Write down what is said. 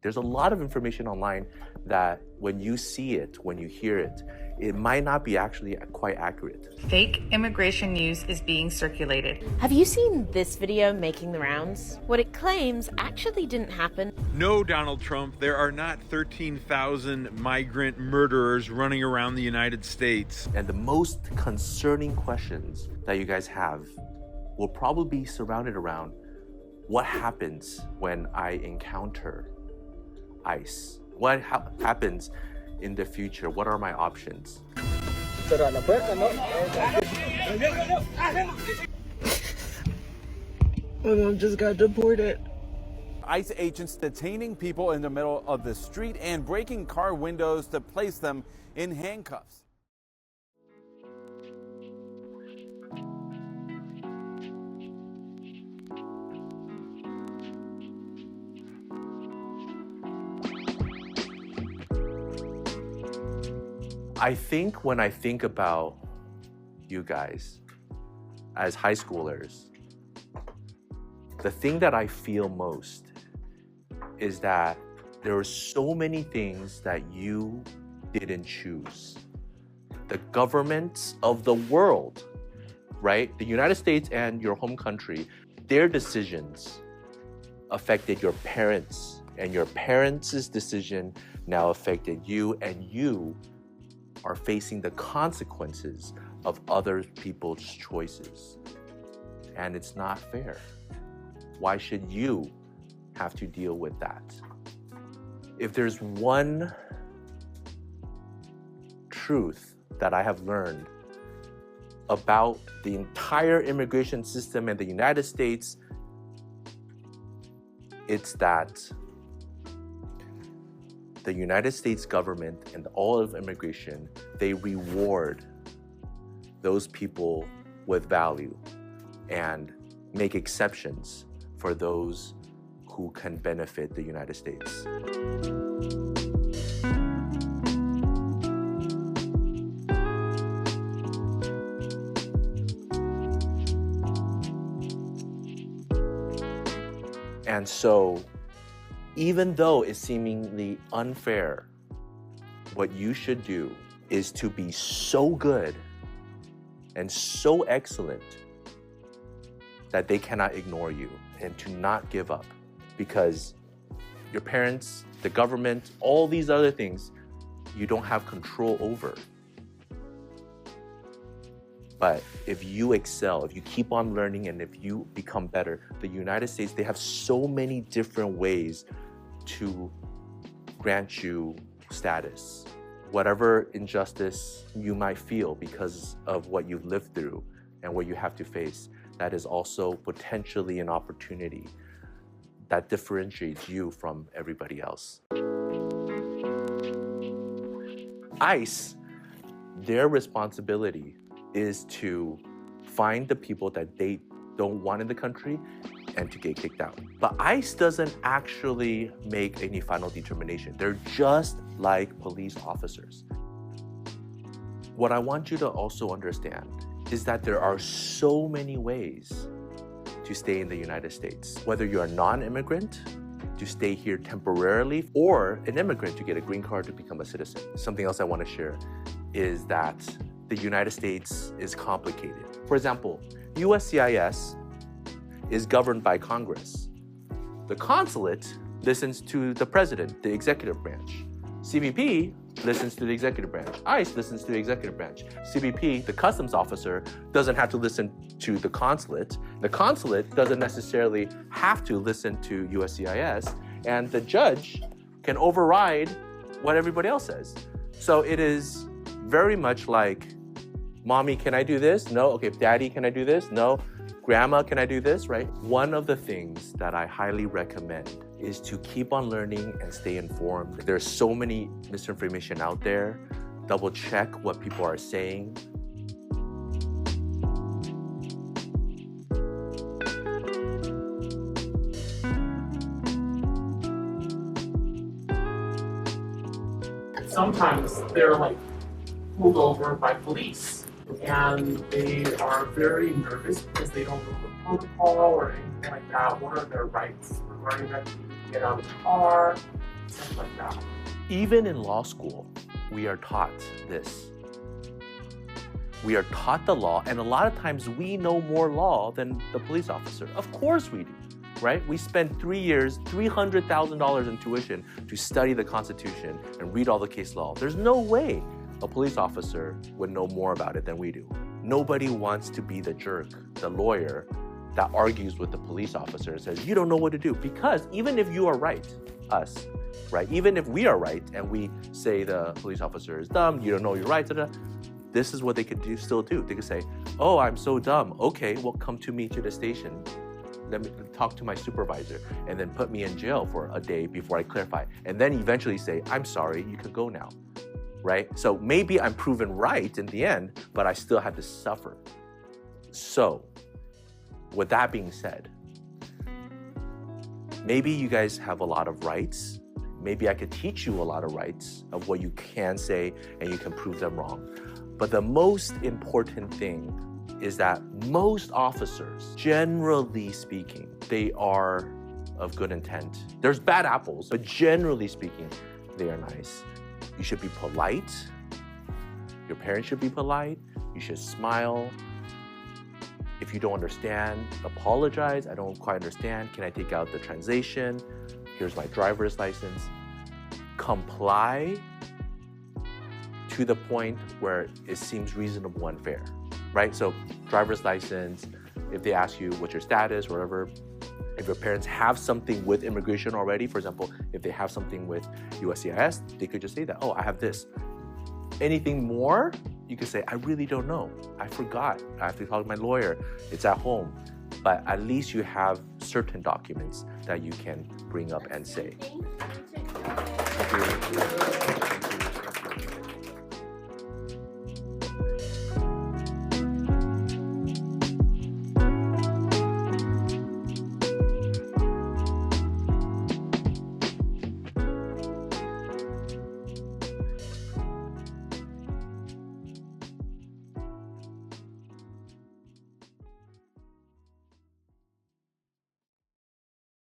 There's a lot of information online that when you see it, when you hear it, it might not be actually quite accurate. Fake immigration news is being circulated. Have you seen this video making the rounds? What it claims actually didn't happen. No, Donald Trump, there are not 13,000 migrant murderers running around the United States. And the most concerning questions that you guys have will probably be surrounded around what happens when I encounter ICE? What happens in the future? What are my options? My mom just got deported. ICE agents detaining people in the middle of the street and breaking car windows to place them in handcuffs. I think when I think about you guys as high schoolers, the thing that I feel most is that there are so many things that you didn't choose. The governments of the world, right? The United States and your home country, their decisions affected your parents, and your parents' decision now affected you, and you are facing the consequences of other people's choices. And it's not fair. Why should you have to deal with that? If there's one truth that I have learned about the entire immigration system in the United States, it's that the United States government and all of immigration, they reward those people with value and make exceptions for those who can benefit the United States. And so, even though it's seemingly unfair, what you should do is to be so good and so excellent that they cannot ignore you, and to not give up, because your parents, the government, all these other things, you don't have control over. But if you excel, if you keep on learning, and if you become better, the United States, they have so many different ways to grant you status. Whatever injustice you might feel because of what you've lived through and what you have to face, that is also potentially an opportunity that differentiates you from everybody else. ICE, their responsibility is to find the people that they don't want in the country and to get kicked out. But ICE doesn't actually make any final determination. They're just like police officers. What I want you to also understand is that there are so many ways to stay in the United States. Whether you're a non-immigrant, to stay here temporarily, or an immigrant to get a green card to become a citizen. Something else I want to share is that the United States is complicated. For example, USCIS is governed by Congress. The consulate listens to the president, the executive branch. CBP listens to the executive branch. ICE listens to the executive branch. CBP, the customs officer, doesn't have to listen to the consulate. The consulate doesn't necessarily have to listen to USCIS, and the judge can override what everybody else says. So it is very much like, mommy, can I do this? No. Okay, daddy, can I do this? No. Grandma, can I do this, right? One of the things that I highly recommend is to keep on learning and stay informed. There's so many misinformation out there. Double check what people are saying. Sometimes they're like pulled over by police, and they are very nervous because they don't know the protocol or anything like that. What are their rights regarding that? Get out of the car, stuff like that. Even in law school, we are taught this. We are taught the law, and a lot of times we know more law than the police officer. Of course we do, right? We spend 3 years, $300,000 in tuition to study the Constitution and read all the case law. There's no way a police officer would know more about it than we do. Nobody wants to be the jerk, the lawyer that argues with the police officer and says, you don't know what to do. Because even if you are right, us, right? Even if we are right and we say the police officer is dumb, you don't know your rights, this is what they could still do. They could say, oh, I'm so dumb. Okay, well, come to me to the station. Let me talk to my supervisor and then put me in jail for a day before I clarify. And then eventually say, I'm sorry, you can go now, right? So maybe I'm proven right in the end, but I still had to suffer. So with that being said, maybe you guys have a lot of rights. Maybe I could teach you a lot of rights of what you can say and you can prove them wrong. But the most important thing is that most officers, generally speaking, they are of good intent. There's bad apples, but generally speaking, they are nice. You should be polite. Your parents should be polite. You should smile. If you don't understand, apologize. I don't quite understand. Can I take out the translation? Here's my driver's license. Comply to the point where it seems reasonable and fair, right? So driver's license, if they ask you what's your status or whatever, if your parents have something with immigration already, for example, if they have something with USCIS, they could just say that, oh, I have this. Anything more, you could say, I really don't know. I forgot. I have to talk to my lawyer. It's at home. But at least you have certain documents that you can bring up and say.